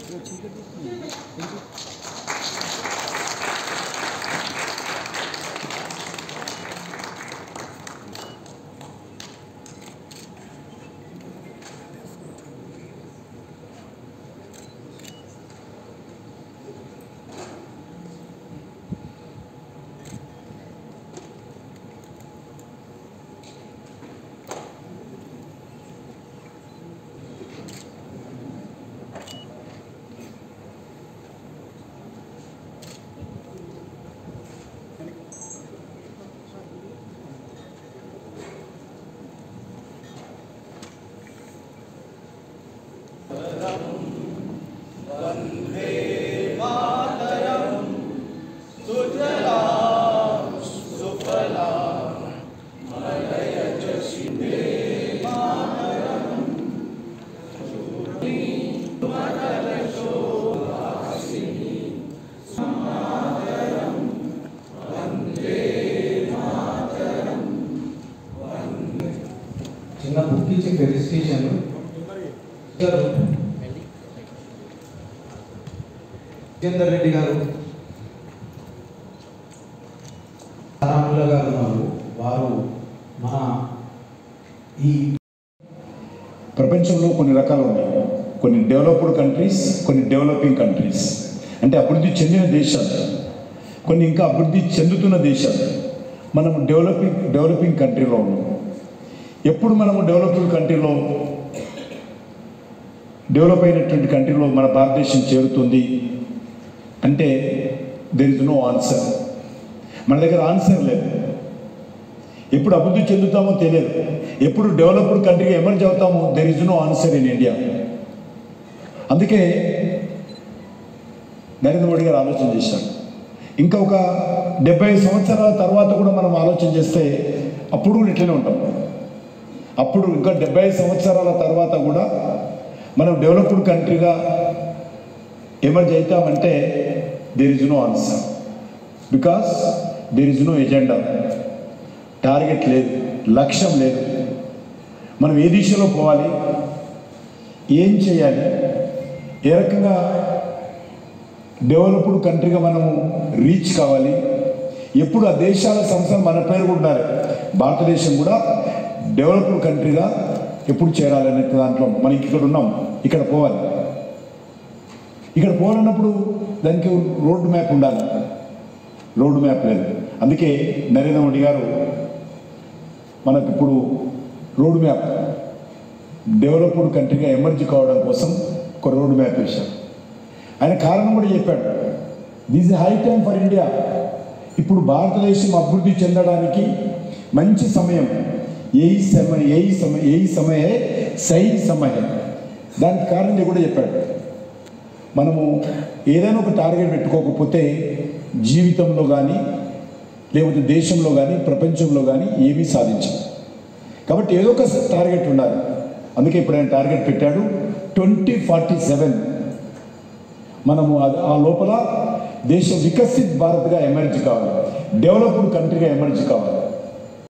చిన్న బుక్ ఇచ్చి రిజిస్ట్రేషన్ జితేందర్ రెడ్డి గారు రాముల గారు ఉన్నారు. వారు మన ఈ ప్రపంచంలో కొన్ని రకాలు ఉన్నాయి. కొన్ని డెవలప్డ్ కంట్రీస్, కొన్ని డెవలపింగ్ కంట్రీస్, అంటే అభివృద్ధి చెందిన దేశాలు, కొన్ని ఇంకా అభివృద్ధి చెందుతున్న దేశాలు. మనం డెవలపింగ్ కంట్రీలో ఉన్నాం. ఎప్పుడు మనము డెవలప్డ్ కంట్రీలో డెవలప్ అయినటువంటి కంట్రీలో మన భారతదేశం చేరుతుంది అంటే దెర్ ఇస్ నో ఆన్సర్. మన దగ్గర ఆన్సర్ లేదు. ఎప్పుడు అభివృద్ధి చెందుతామో తెలియదు. ఎప్పుడు డెవలప్డ్ కంట్రీగా ఎమర్జ్ అవుతామో there is no answer in India. అందుకే నరేంద్ర మోడీ గారు ఆలోచన చేశారు. ఇంకా ఒక 70 సంవత్సరాల తర్వాత కూడా మనం ఆలోచన చేస్తే అప్పుడు కూడా ఇట్లనే ఉంటాం. అప్పుడు ఇంకా 70 సంవత్సరాల తర్వాత కూడా మనం డెవలప్డ్ కంట్రీగా ఎమర్జ్ అవుతామంటే there is no answer. Because there is no agenda. Target లేదు, లక్ష్యం లేదు. మనం ఏ దిశలో పోవాలి, ఏం చేయాలి, ఏ రకంగా డెవలప్డ్ కంట్రీగా మనము రీచ్ కావాలి, ఎప్పుడు ఆ దేశాల సంస్థలు మన పేరు ఉండాలి. భారతదేశం కూడా డెవలప్డ్ కంట్రీగా ఎప్పుడు చేరాలనే దాంట్లో మనం ఇక్కడ ఉన్నాం. ఇక్కడ పోవాలి. ఇక్కడ పోవాలన్నప్పుడు దానికి రోడ్ మ్యాప్ ఉండాలి. రోడ్ మ్యాప్ లేదు. అందుకే నరేంద్ర మోడీ గారు మనకు ఇప్పుడు రోడ్ మ్యాప్, డెవలప్డ్ కంట్రీగా ఎమర్జ్ కావడం కోసం ఒక రోడ్ మ్యాప్ వేశారు. ఆయన కారణం కూడా చెప్పాడు. This high time for India. ఇప్పుడు భారతదేశం అభివృద్ధి చెందడానికి మంచి సమయం. యహీ సమయ సహీ సమయ. దానికి కారణం కూడా చెప్పాడు. మనము ఏదైనా ఒక టార్గెట్ పెట్టుకోకపోతే జీవితంలో కానీ, లేకపోతే దేశంలో కానీ, ప్రపంచంలో కానీ ఏమీ సాధించాం. కాబట్టి ఏదో ఒక టార్గెట్ ఉండాలి. అందుకే ఇప్పుడు ఆయన టార్గెట్ పెట్టాడు 2047. మనము ఆ లోపల దేశం వికసిత్ భారత్గా ఎమర్జ్ కావాలి, డెవలప్డ్ కంట్రీగా ఎమర్జ్ కావాలి.